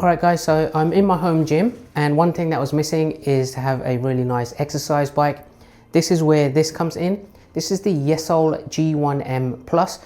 Alright guys, so I'm in my home gym, and one thing that was missing is to have a really nice exercise bike. This is where this comes in. This is the Yesoul G1M Plus.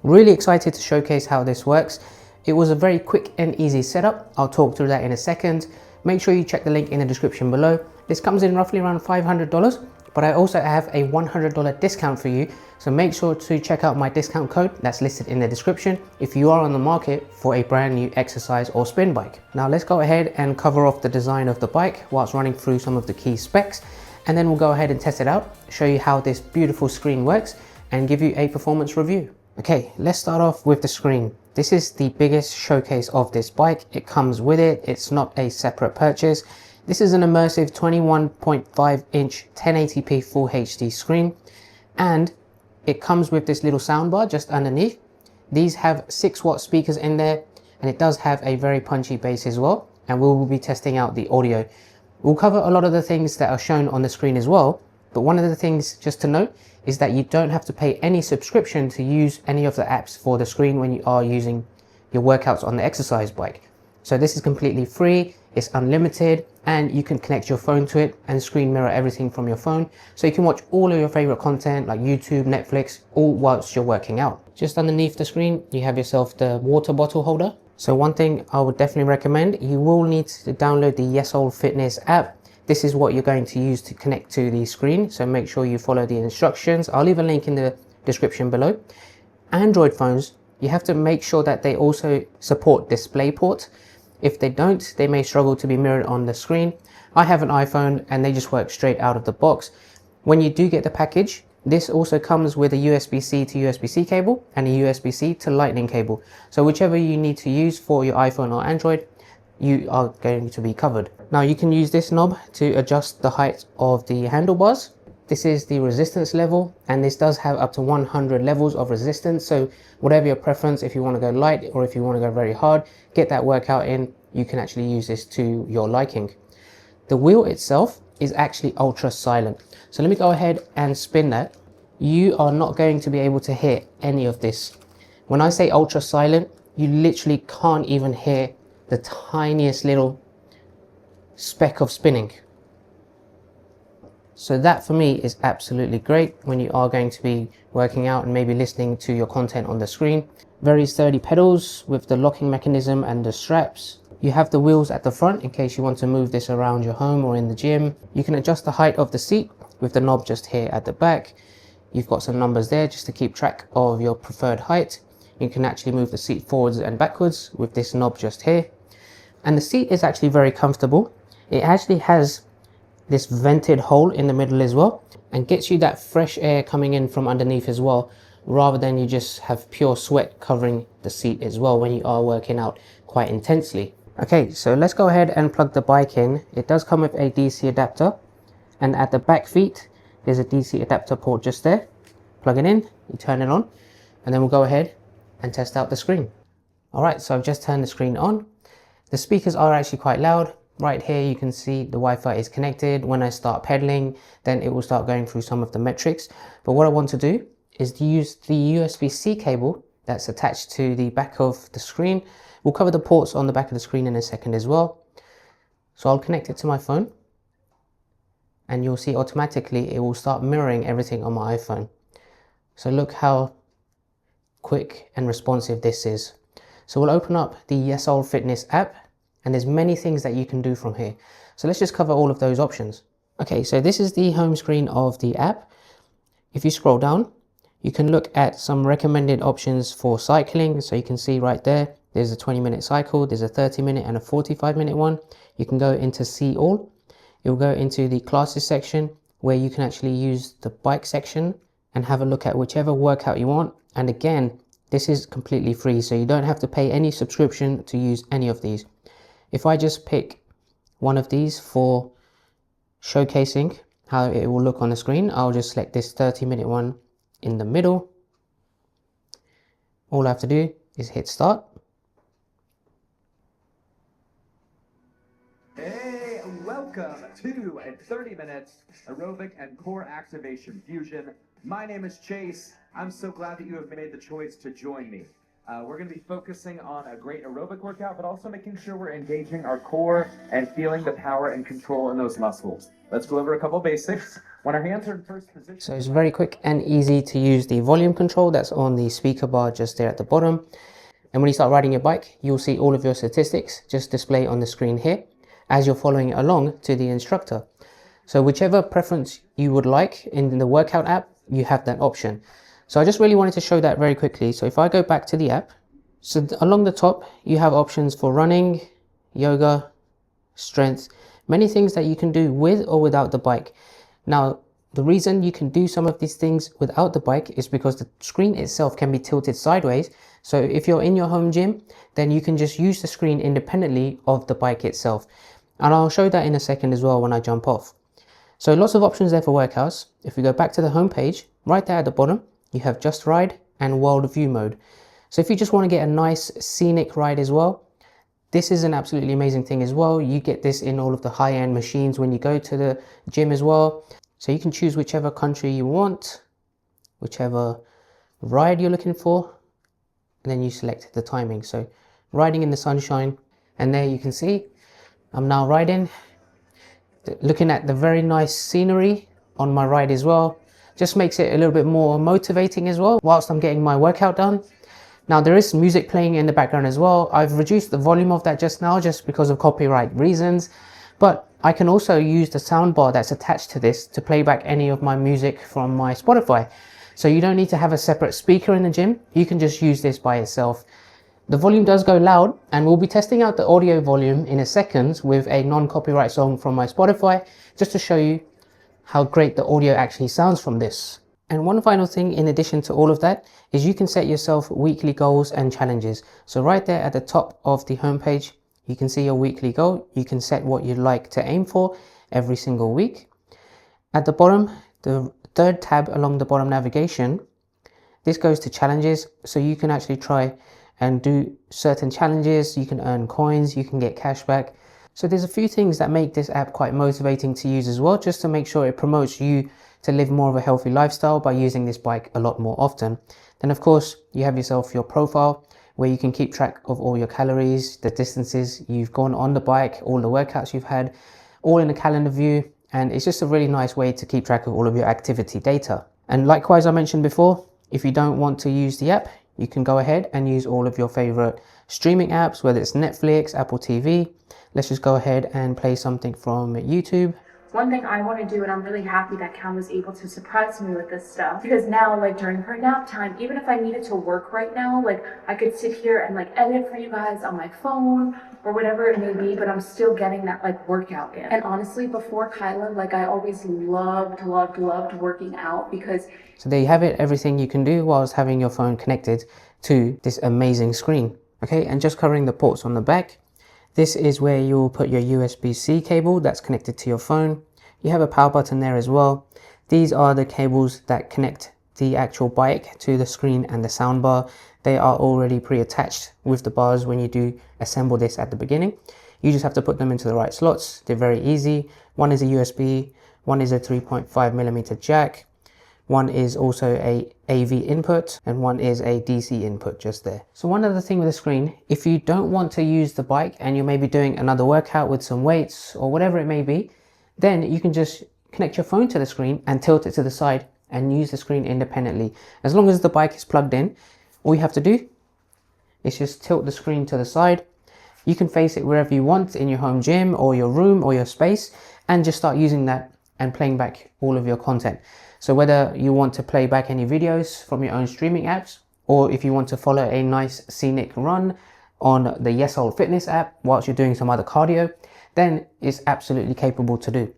Really excited to showcase how this works. It was a very quick and easy setup. I'll talk through that in a second. Make sure you check the link in the description below. This comes in roughly around $500, but I also have a $100 discount for you. So make sure to check out my discount code that's listed in the description if you are on the market for a brand new exercise or spin bike. Now let's go ahead and cover off the design of the bike whilst running through some of the key specs, and then we'll go ahead and test it out, show you how this beautiful screen works, and give you a performance review. Okay, let's start off with the screen. This is the biggest showcase of this bike. It comes with it. It's not a separate purchase. This is an immersive 21.5 inch 1080p Full HD screen, and it comes with this little soundbar just underneath. These have 6-watt speakers in there, and it does have a very punchy bass as well, and we will be testing out the audio. We'll cover a lot of the things that are shown on the screen as well, but one of the things just to note is that you don't have to pay any subscription to use any of the apps for the screen when you are using your workouts on the exercise bike. So this is completely free, it's unlimited, and you can connect your phone to it and screen mirror everything from your phone. So you can watch all of your favorite content like YouTube, Netflix, all whilst you're working out. Just underneath the screen, you have yourself the water bottle holder. So one thing I would definitely recommend, you will need to download the Yesoul Fitness app. This is what you're going to use to connect to the screen. So make sure you follow the instructions. I'll leave a link in the description below. Android phones, you have to make sure that they also support DisplayPort. If they don't, they may struggle to be mirrored on the screen. I have an iPhone and they just work straight out of the box. When you do get the package, this also comes with a USB-C to USB-C cable and a USB-C to Lightning cable. So whichever you need to use for your iPhone or Android, you are going to be covered. Now you can use this knob to adjust the height of the handlebars. This is the resistance level, and this does have up to 100 levels of resistance. So whatever your preference, if you want to go light or if you want to go very hard, get that workout in, you can actually use this to your liking. The wheel itself is actually ultra silent. So let me go ahead and spin that. You are not going to be able to hear any of this. When I say ultra silent, you literally can't even hear the tiniest little speck of spinning. So that for me is absolutely great when you are going to be working out and maybe listening to your content on the screen. Very sturdy pedals with the locking mechanism and the straps. You have the wheels at the front in case you want to move this around your home or in the gym. You can adjust the height of the seat with the knob just here at the back. You've got some numbers there just to keep track of your preferred height. You can actually move the seat forwards and backwards with this knob just here. And the seat is actually very comfortable. It actually has this vented hole in the middle as well, and gets you that fresh air coming in from underneath as well, rather than you just have pure sweat covering the seat as well when you are working out quite intensely. Okay, so let's go ahead and plug the bike in. It does come with a DC adapter, and at the back feet there's a DC adapter port just there. Plug it in, you turn it on, and then we'll go ahead and test out the screen. Alright, so I've just turned the screen on. The speakers are actually quite loud. Right here you can see the Wi-Fi is connected. When I start pedaling, then it will start going through some of the metrics. But what I want to do is to use the USB-C cable that's attached to the back of the screen. We'll cover the ports on the back of the screen in a second as well. So I'll connect it to my phone, and you'll see automatically it will start mirroring everything on my iPhone. So look how quick and responsive this is. So we'll open up the Yesoul Fitness app, and there's many things that you can do from here. So let's just cover all of those options. Okay, so this is the home screen of the app. If you scroll down, you can look at some recommended options for cycling. So you can see right there, there's a 20-minute cycle, there's a 30-minute and a 45-minute one. You can go into see all. You'll go into the classes section where you can actually use the bike section and have a look at whichever workout you want. And again, this is completely free, so you don't have to pay any subscription to use any of these. If I just pick one of these for showcasing how it will look on the screen, I'll just select this 30-minute one in the middle. All I have to do is hit start. Hey, welcome to a 30 minutes aerobic and core activation fusion. My name is Chase. I'm so glad that you have made the choice to join me. We're going to be focusing on a great aerobic workout, but also making sure we're engaging our core and feeling the power and control in those muscles. Let's go over a couple basics. When our hands are in first position. So it's very quick and easy to use the volume control that's on the speaker bar just there at the bottom. And when you start riding your bike, you'll see all of your statistics just display on the screen here as you're following along to the instructor. So whichever preference you would like in the workout app, you have that option. So I just really wanted to show that very quickly. So if I go back to the app, so along the top, you have options for running, yoga, strength, many things that you can do with or without the bike. Now, the reason you can do some of these things without the bike is because the screen itself can be tilted sideways. So if you're in your home gym, then you can just use the screen independently of the bike itself. And I'll show that in a second as well when I jump off. So lots of options there for workouts. If we go back to the home page, right there at the bottom, you have Just Ride and World View mode. So if you just want to get a nice scenic ride as well, this is an absolutely amazing thing as well. You get this in all of the high-end machines when you go to the gym as well. So you can choose whichever country you want, whichever ride you're looking for, and then you select the timing. So riding in the sunshine, and there you can see I'm now riding, looking at the very nice scenery on my ride as well. Just makes it a little bit more motivating as well whilst I'm getting my workout done. Now there is music playing in the background as well. I've reduced the volume of that just now just because of copyright reasons, but I can also use the soundbar that's attached to this to play back any of my music from my Spotify. So you don't need to have a separate speaker in the gym. You can just use this by itself. The volume does go loud, and we'll be testing out the audio volume in a second with a non-copyright song from my Spotify, just to show you how great the audio actually sounds from this. And one final thing in addition to all of that is you can set yourself weekly goals and challenges. So right there at the top of the homepage, you can see your weekly goal. You can set what you'd like to aim for every single week. At the bottom, the third tab along the bottom navigation, this goes to challenges. So you can actually try and do certain challenges. You can earn coins, you can get cash back. So there's a few things that make this app quite motivating to use as well, just to make sure it promotes you to live more of a healthy lifestyle by using this bike a lot more often. Then of course, you have yourself your profile where you can keep track of all your calories, the distances you've gone on the bike, all the workouts you've had, all in a calendar view. And it's just a really nice way to keep track of all of your activity data. And likewise, I mentioned before, if you don't want to use the app, you can go ahead and use all of your favorite streaming apps, whether it's Netflix, Apple TV. Let's just go ahead and play something from YouTube. One thing I want to do, and I'm really happy that Cam was able to surprise me with this stuff, because now, like during her nap time, even if I needed to work right now, like I could sit here and like edit for you guys on my phone or whatever it may be, but I'm still getting that like workout in. And honestly, before Kyla, like I always loved working out because... So there you have it, everything you can do whilst having your phone connected to this amazing screen. Okay, and just covering the ports on the back. This is where you'll put your USB-C cable that's connected to your phone. You have a power button there as well. These are the cables that connect the actual bike to the screen and the soundbar. They are already pre-attached with the bars when you do assemble this at the beginning. You just have to put them into the right slots. They're very easy. One is a USB, one is a 3.5mm jack. One is also a AV input and one is a DC input just there. So one other thing with the screen, if you don't want to use the bike and you may be doing another workout with some weights or whatever it may be, then you can just connect your phone to the screen and tilt it to the side and use the screen independently. As long as the bike is plugged in, all you have to do is just tilt the screen to the side. You can face it wherever you want in your home gym or your room or your space and just start using that and playing back all of your content. So whether you want to play back any videos from your own streaming apps, or if you want to follow a nice scenic run on the Yesoul fitness app whilst you're doing some other cardio, then it's absolutely capable to do.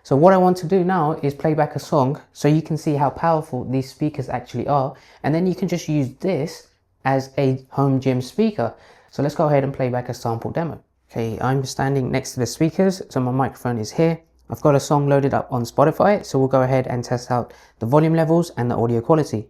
So what I want to do now is play back a song so you can see how powerful these speakers actually are, and then you can just use this as a home gym speaker. So let's go ahead and play back a sample demo. Okay, I'm standing next to the speakers, so my microphone is here. I've got a song loaded up on Spotify, so we'll go ahead and test out the volume levels and the audio quality.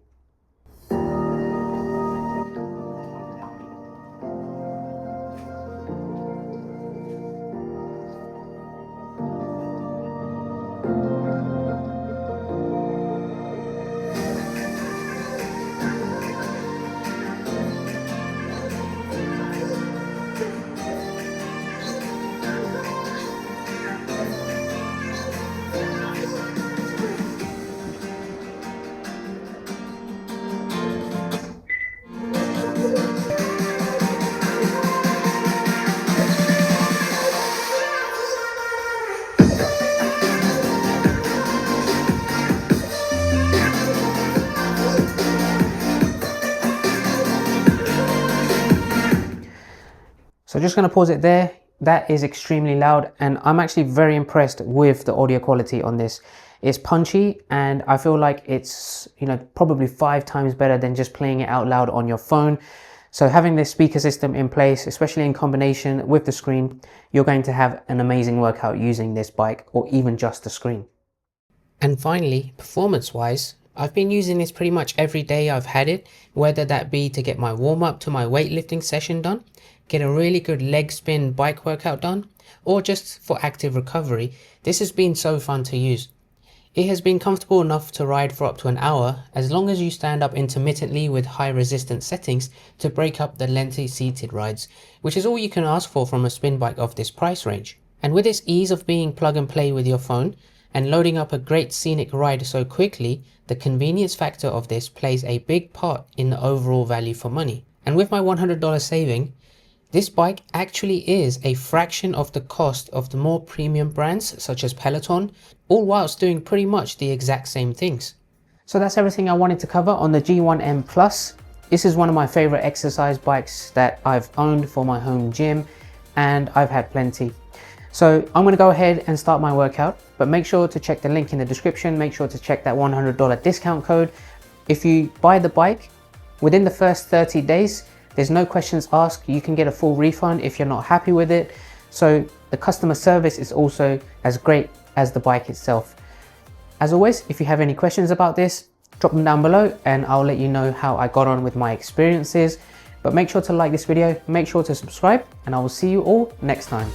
So just going to pause it there. That is extremely loud, and I'm actually very impressed with the audio quality on this. It's punchy, and I feel like it's, you know, probably 5 times better than just playing it out loud on your phone. So having this speaker system in place, especially in combination with the screen, you're going to have an amazing workout using this bike, or even just the screen. And finally, performance wise, I've been using this pretty much every day I've had it, whether that be to get my warm up to my weightlifting session done, get a really good leg spin bike workout done, or just for active recovery. This has been so fun to use. It has been comfortable enough to ride for up to an hour, as long as you stand up intermittently with high resistance settings to break up the lengthy seated rides, which is all you can ask for from a spin bike of this price range. And with its ease of being plug and play with your phone, and loading up a great scenic ride so quickly, the convenience factor of this plays a big part in the overall value for money. And with my $100 saving, this bike actually is a fraction of the cost of the more premium brands such as Peloton, all whilst doing pretty much the exact same things. So that's everything I wanted to cover on the G1M Plus. This is one of my favorite exercise bikes that I've owned for my home gym, and I've had plenty. So I'm going to go ahead and start my workout, but make sure to check the link in the description. Make sure to check that $100 discount code. If you buy the bike within the first 30 days, there's no questions asked. You can get a full refund if you're not happy with it. So the customer service is also as great as the bike itself. As always, if you have any questions about this, drop them down below and I'll let you know how I got on with my experiences. But make sure to like this video, make sure to subscribe, and I will see you all next time.